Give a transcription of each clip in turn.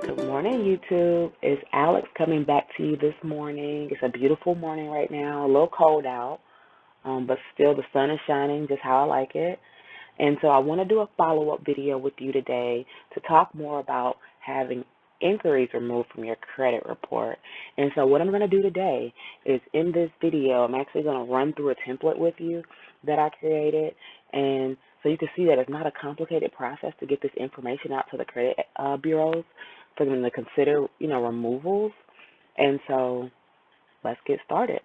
Good morning, YouTube. It's Alex coming back to you this morning. It's a beautiful morning right now, a little cold out, but still the sun is shining just how I like it. And so I want to do a follow-up video with you today to talk more about having inquiries removed from your credit report. And so what I'm going to do today is in this video, I'm actually going to run through a template with you that I created. And so you can see that it's not a complicated process to get this information out to the credit bureaus for them to consider, removals. And so let's get started.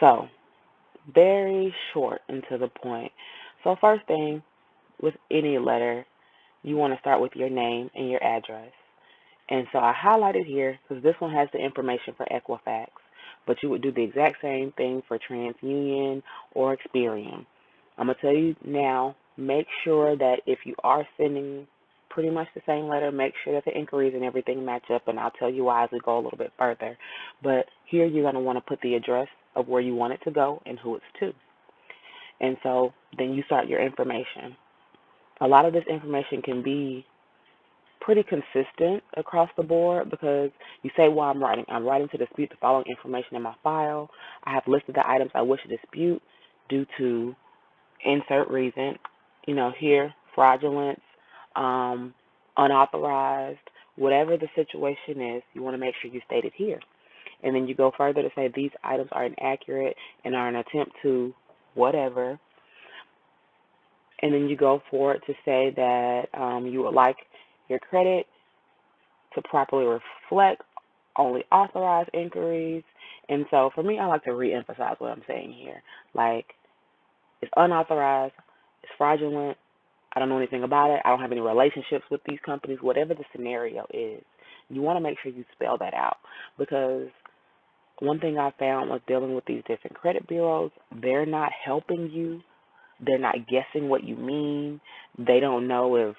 So very short and to the point. So first thing, with any letter, you want to start with your name and your address. And so I highlighted here because this one has the information for Equifax, but you would do the exact same thing for TransUnion or Experian. I'm going to tell you now, make sure that if you are sending pretty much the same letter, make sure that the inquiries and everything match up, and I'll tell you why as we go a little bit further. But here you're going to want to put the address of where you want it to go and who it's to. And so then you start your information. A lot of this information can be pretty consistent across the board because you say, well, I'm writing to dispute the following information in my file. I have listed the items I wish to dispute due to insert reason, here, fraudulence, unauthorized, whatever the situation is, you want to make sure you state it here. And then you go further to say these items are inaccurate and are an attempt to whatever. And then you go for it to say that you would like your credit to properly reflect only authorized inquiries. And so for me, I like to reemphasize what I'm saying here. Like, it's unauthorized, it's fraudulent, I don't know anything about it, I don't have any relationships with these companies, whatever the scenario is, you want to make sure you spell that out. Because one thing I found was dealing with these different credit bureaus, they're not helping you. They're not guessing what you mean. They don't know if,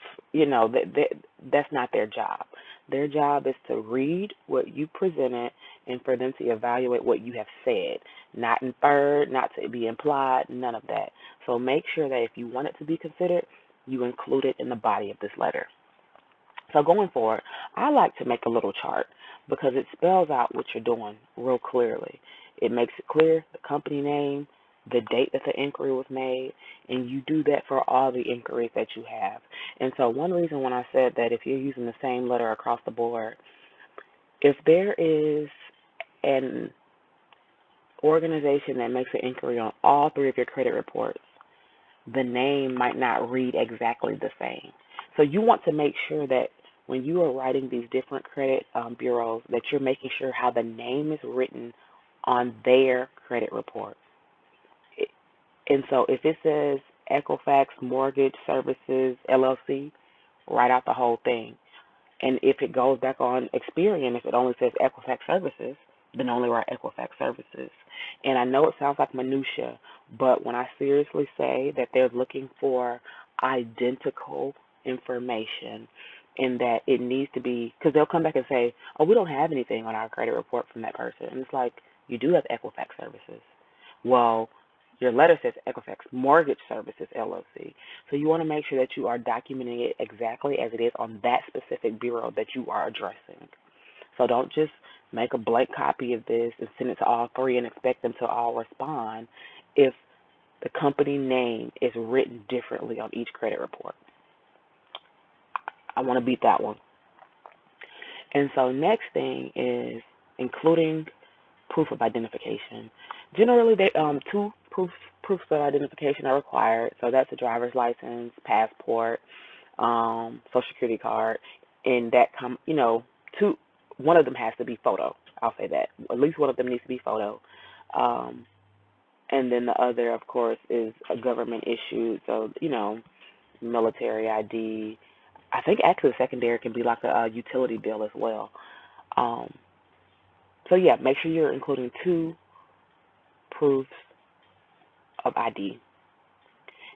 that's not their job. Their job is to read what you presented and for them to evaluate what you have said, not inferred, not to be implied, none of that. So make sure that if you want it to be considered, you include it in the body of this letter. So going forward, I like to make a little chart because it spells out what you're doing real clearly. It makes it clear the company name, the date that the inquiry was made, and you do that for all the inquiries that you have. And so one reason when I said that if you're using the same letter across the board, if there is an organization that makes an inquiry on all three of your credit reports, the name might not read exactly the same. So you want to make sure that when you are writing these different credit bureaus, that you're making sure how the name is written on their credit report. And so if it says Equifax Mortgage Services, LLC, write out the whole thing. And if it goes back on Experian, if it only says Equifax Services, then only write Equifax Services. And I know it sounds like minutia, but when I seriously say that they're looking for identical information and that it needs to be, because they'll come back and say, oh, we don't have anything on our credit report from that person. And it's like, you do have Equifax Services. Well, your letter says Equifax Mortgage Services, LLC. So you want to make sure that you are documenting it exactly as it is on that specific bureau that you are addressing. So don't just make a blank copy of this and send it to all three and expect them to all respond if the company name is written differently on each credit report. I want to beat that one. And so next thing is including proof of identification. Generally, two proofs of identification are required. So that's a driver's license, passport, social security card, and that one of them has to be photo. I'll say that. At least one of them needs to be photo. And then the other, of course, is a government issued, so, military ID. I think actually secondary can be like a utility bill as well. So yeah, make sure you're including two proofs of ID.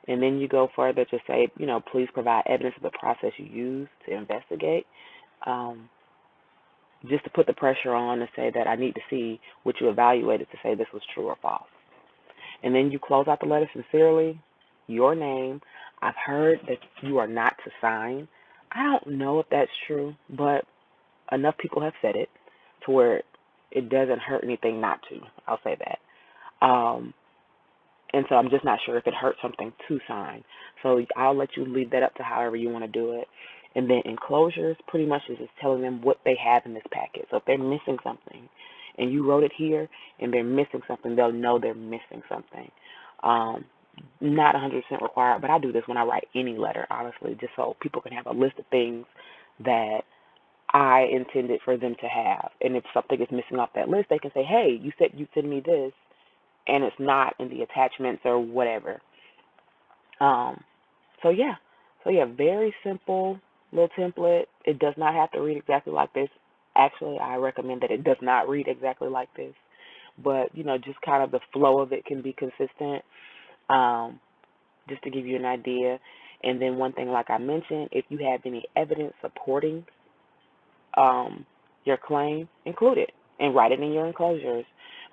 And then you go further to say, please provide evidence of the process you used to investigate. Just to put the pressure on to say that I need to see what you evaluated to say this was true or false. And then you close out the letter sincerely, your name. I've heard that you are not to sign. I don't know if that's true, but enough people have said it to where it doesn't hurt anything not to. I'll say that. And so I'm just not sure if it hurts something to sign. So I'll let you leave that up to however you want to do it. And then enclosures pretty much is just telling them what they have in this packet. So if they're missing something and you wrote it here and they're missing something, they'll know they're missing something. Um, Not 100% required, but I do this when I write any letter, honestly, just so people can have a list of things that I intended for them to have. And if something is missing off that list, they can say, hey, you said you'd send me this, and it's not in the attachments or whatever. Um, so yeah, very simple little template. It does not have to read exactly like this. Actually, I recommend that it does not read exactly like this, but just kind of the flow of it can be consistent. Um, just to give you an idea. And then one thing, like I mentioned, if you have any evidence supporting um, your claim, include it and write it in your enclosures.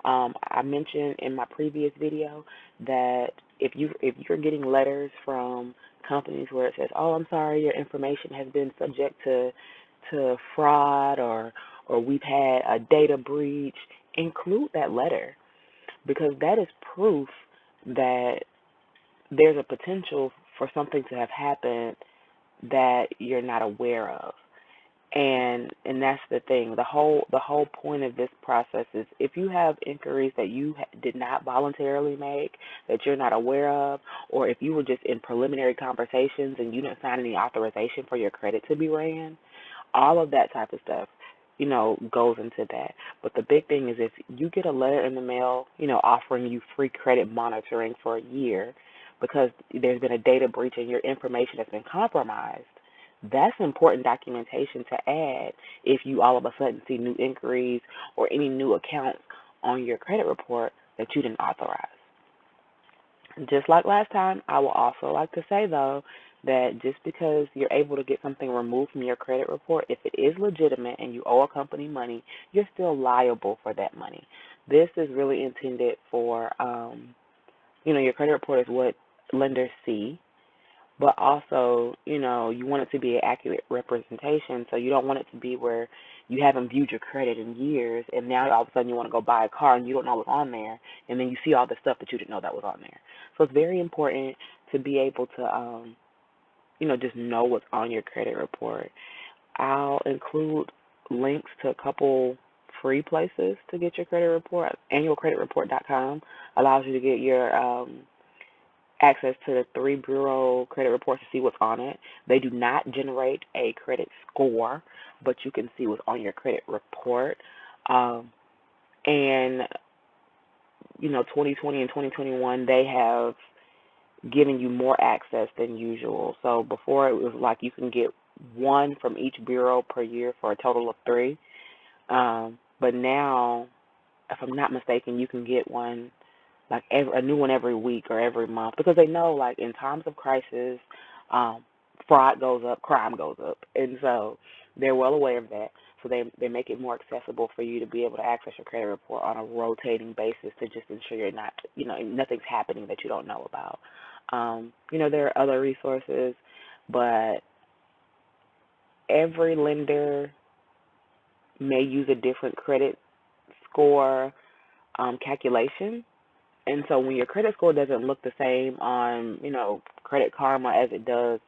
I mentioned in my previous video that if you're getting letters from companies where it says, "Oh, I'm sorry, your information has been subject to fraud," or we've had a data breach, include that letter because that is proof that there's a potential for something to have happened that you're not aware of. And that's the thing. The whole point of this process is if you have inquiries that you did not voluntarily make, that you're not aware of, or if you were just in preliminary conversations and you didn't sign any authorization for your credit to be ran, all of that type of stuff, goes into that. But the big thing is if you get a letter in the mail, offering you free credit monitoring for a year because there's been a data breach and your information has been compromised, that's important documentation to add if you all of a sudden see new inquiries or any new accounts on your credit report that you didn't authorize. Just like last time, I will also like to say, though, that just because you're able to get something removed from your credit report, if it is legitimate and you owe a company money, you're still liable for that money. This is really intended for, your credit report is what lenders see, but also, you want it to be an accurate representation, so you don't want it to be where you haven't viewed your credit in years, and now all of a sudden you want to go buy a car and you don't know what's on there, and then you see all the stuff that you didn't know that was on there. So it's very important to be able to, just know what's on your credit report. I'll include links to a couple free places to get your credit report. Annualcreditreport.com allows you to get your access to the 3 bureau credit reports to see what's on it. They do not generate a credit score, but you can see what's on your credit report. And 2020 and 2021, they have given you more access than usual. So before it was like you can get one from each bureau per year for a total of 3. But now, if I'm not mistaken, you can get one like a new one every week or every month because they know like in times of crisis, fraud goes up, crime goes up, and so they're well aware of that. So they make it more accessible for you to be able to access your credit report on a rotating basis to just ensure you're not, nothing's happening that you don't know about. There are other resources, but every lender may use a different credit score calculation. And so when your credit score doesn't look the same on, Credit Karma as it does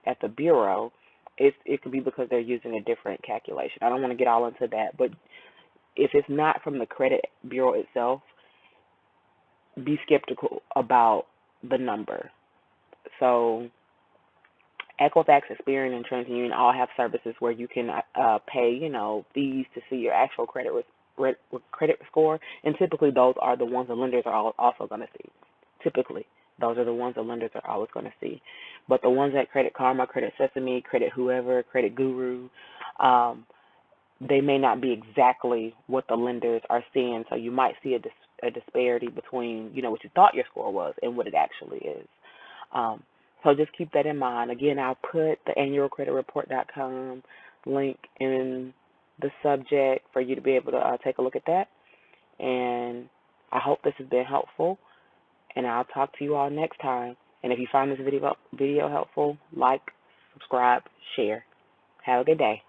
at the bureau, it could be because they're using a different calculation. I don't want to get all into that, but if it's not from the credit bureau itself, be skeptical about the number. So Equifax, Experian, and TransUnion all have services where you can pay, fees to see your actual credit score, and typically those are the ones the lenders are also going to see. Typically, those are the ones the lenders are always going to see. But the ones at Credit Karma, Credit Sesame, Credit Whoever, Credit Guru, they may not be exactly what the lenders are seeing. So you might see a disparity between, what you thought your score was and what it actually is. So just keep that in mind. Again, I'll put the annualcreditreport.com link in the subject for you to be able to take a look at that. And I hope this has been helpful, and I'll talk to you all next time. And if you find this video helpful, like, subscribe, share. Have a good day.